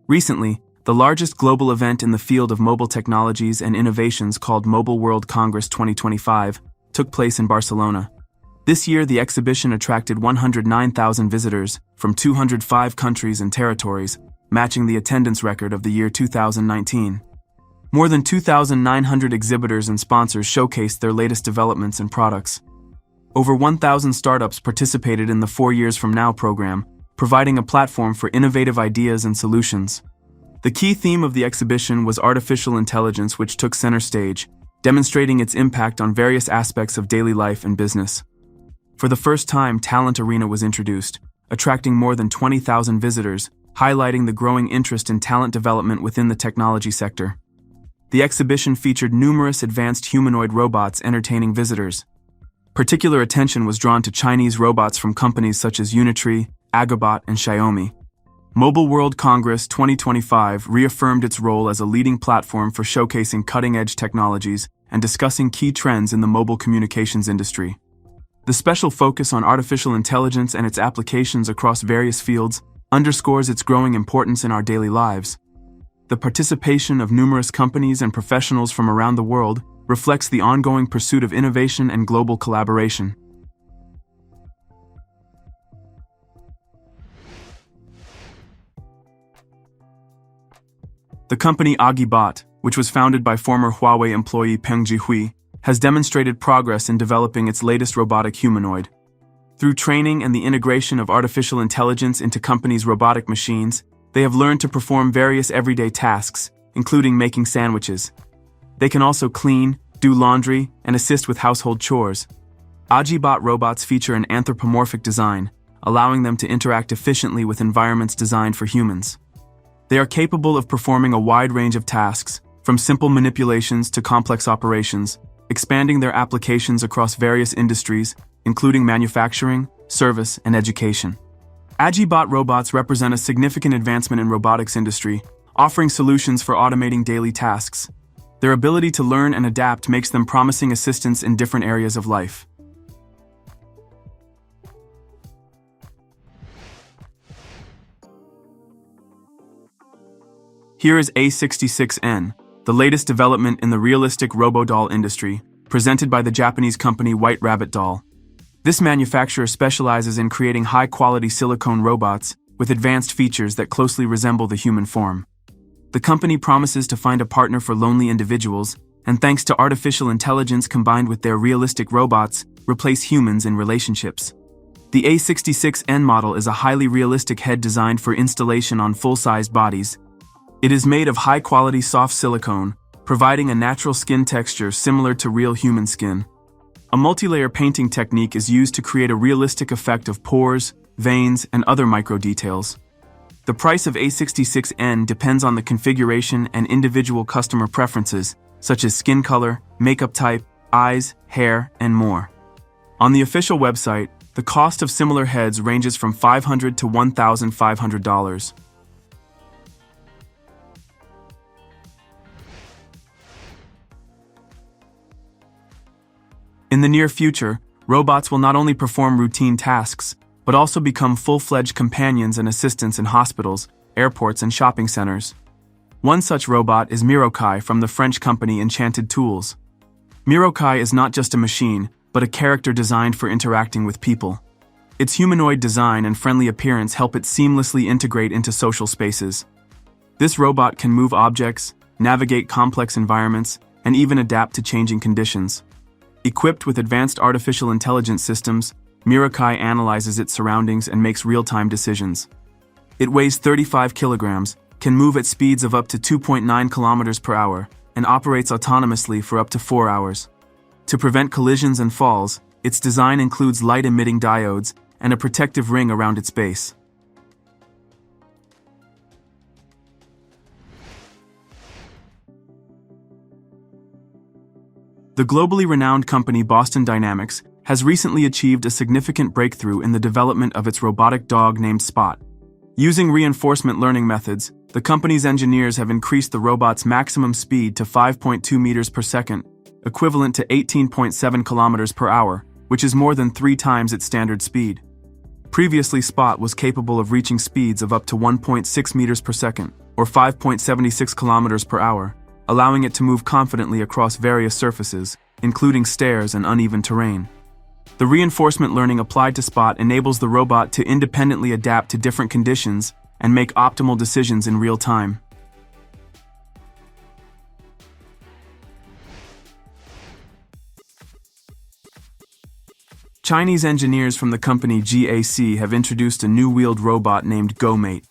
Recently, the largest global event in the field of mobile technologies and innovations called Mobile World Congress 2025 took place in Barcelona. This year, the exhibition attracted 109,000 visitors from 205 countries and territories, matching the attendance record of the year 2019. More than 2,900 exhibitors and sponsors showcased their latest developments and products. Over 1,000 startups participated in the 4 Years From Now program, providing a platform for innovative ideas and solutions. The key theme of the exhibition was artificial intelligence, which took center stage, demonstrating its impact on various aspects of daily life and business. For the first time, Talent Arena was introduced, attracting more than 20,000 visitors, highlighting the growing interest in talent development within the technology sector. The exhibition featured numerous advanced humanoid robots entertaining visitors. Particular attention was drawn to Chinese robots from companies such as Unitree, Aibot, and Xiaomi. Mobile World Congress 2025 reaffirmed its role as a leading platform for showcasing cutting-edge technologies and discussing key trends in the mobile communications industry. The special focus on artificial intelligence and its applications across various fields underscores its growing importance in our daily lives. The participation of numerous companies and professionals from around the world reflects the ongoing pursuit of innovation and global collaboration. The company Aibot, which was founded by former Huawei employee Peng Jihui, has demonstrated progress in developing its latest robotic humanoid. Through training and the integration of artificial intelligence into companies' robotic machines, they have learned to perform various everyday tasks, including making sandwiches. They can also clean, do laundry, and assist with household chores. Aibot robots feature an anthropomorphic design, allowing them to interact efficiently with environments designed for humans. They are capable of performing a wide range of tasks, from simple manipulations to complex operations, expanding their applications across various industries, including manufacturing, service, and education. Aibot robots represent a significant advancement in robotics industry, offering solutions for automating daily tasks. Their ability to learn and adapt makes them promising assistants in different areas of life. Here is A66N, the latest development in the realistic robo-doll industry, presented by the Japanese company White Rabbit Doll. This manufacturer specializes in creating high-quality silicone robots with advanced features that closely resemble the human form. The company promises to find a partner for lonely individuals, and thanks to artificial intelligence combined with their realistic robots, replace humans in relationships. The A66N model is a highly realistic head designed for installation on full-sized bodies. It is made of high-quality soft silicone, providing a natural skin texture similar to real human skin. A multi-layer painting technique is used to create a realistic effect of pores, veins, and other micro-details. The price of A66N depends on the configuration and individual customer preferences, such as skin color, makeup type, eyes, hair, and more. On the official website, the cost of similar heads ranges from $500 to $1,500. In the near future, robots will not only perform routine tasks, but also become full-fledged companions and assistants in hospitals, airports, and shopping centers. One such robot is Mirai from the French company Enchanted tools. Mirai is not just a machine, but a character designed for interacting with people. Its humanoid design and friendly appearance help it seamlessly integrate into social spaces. This robot can move objects, navigate complex environments, and even adapt to changing conditions. Equipped with advanced artificial intelligence systems, Mirai analyzes its surroundings and makes real-time decisions. It weighs 35 kilograms, can move at speeds of up to 2.9 kilometers per hour, and operates autonomously for up to 4 hours. To prevent collisions and falls, its design includes light-emitting diodes and a protective ring around its base. The globally renowned company Boston Dynamics has recently achieved a significant breakthrough in the development of its robotic dog named Spot. Using reinforcement learning methods, the company's engineers have increased the robot's maximum speed to 5.2 meters per second, equivalent to 18.7 kilometers per hour, which is more than 3 times its standard speed. Previously, Spot was capable of reaching speeds of up to 1.6 meters per second, or 5.76 kilometers per hour, allowing it to move confidently across various surfaces, including stairs and uneven terrain. The reinforcement learning applied to Spot enables the robot to independently adapt to different conditions and make optimal decisions in real time. Chinese engineers from the company GAC have introduced a new wheeled robot named Go Mate.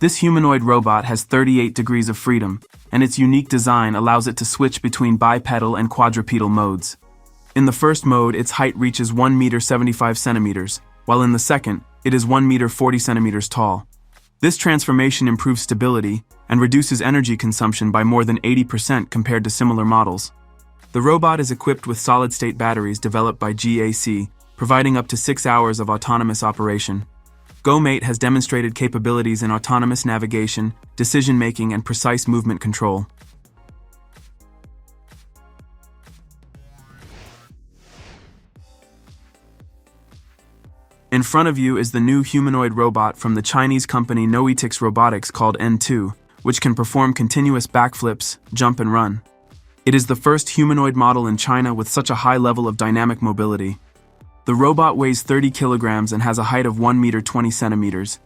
This humanoid robot has 38 degrees of freedom, and its unique design allows it to switch between bipedal and quadrupedal modes. In the first mode, its height reaches 1 meter 75 centimeters, while in the second, it is 1 meter 40 centimeters tall. This transformation improves stability and reduces energy consumption by more than 80% compared to similar models. The robot is equipped with solid-state batteries developed by GAC, providing up to 6 hours of autonomous operation. Go Mate has demonstrated capabilities in autonomous navigation, decision-making, and precise movement control. In front of you is the new humanoid robot from the Chinese company Noetics Robotics called N2, which can perform continuous backflips, jump and run. It is the first humanoid model in China with such a high level of dynamic mobility. The robot weighs 30 kilograms and has a height of 1 meter 20 centimeters.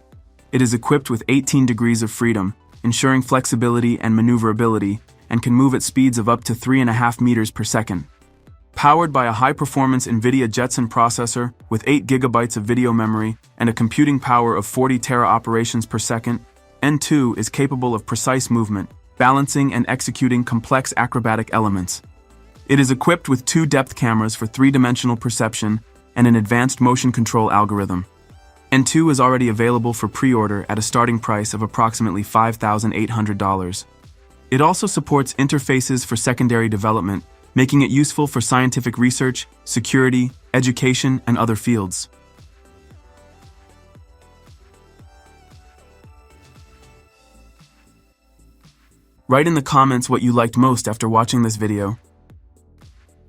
It is equipped with 18 degrees of freedom, ensuring flexibility and maneuverability, and can move at speeds of up to 3.5 meters per second. Powered by a high-performance NVIDIA Jetson processor with 8 gigabytes of video memory and a computing power of 40 tera operations per second, N2 is capable of precise movement, balancing and executing complex acrobatic elements. It is equipped with 2 depth cameras for 3-dimensional perception and an advanced motion control algorithm. N2 is already available for pre-order at a starting price of approximately $5,800. It also supports interfaces for secondary development, making it useful for scientific research, security, education, and other fields. Write in the comments what you liked most after watching this video.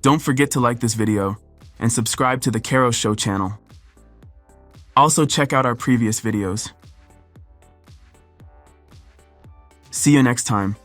Don't forget to like this video and subscribe to the Karo Show channel. Also check out our previous videos. See you next time.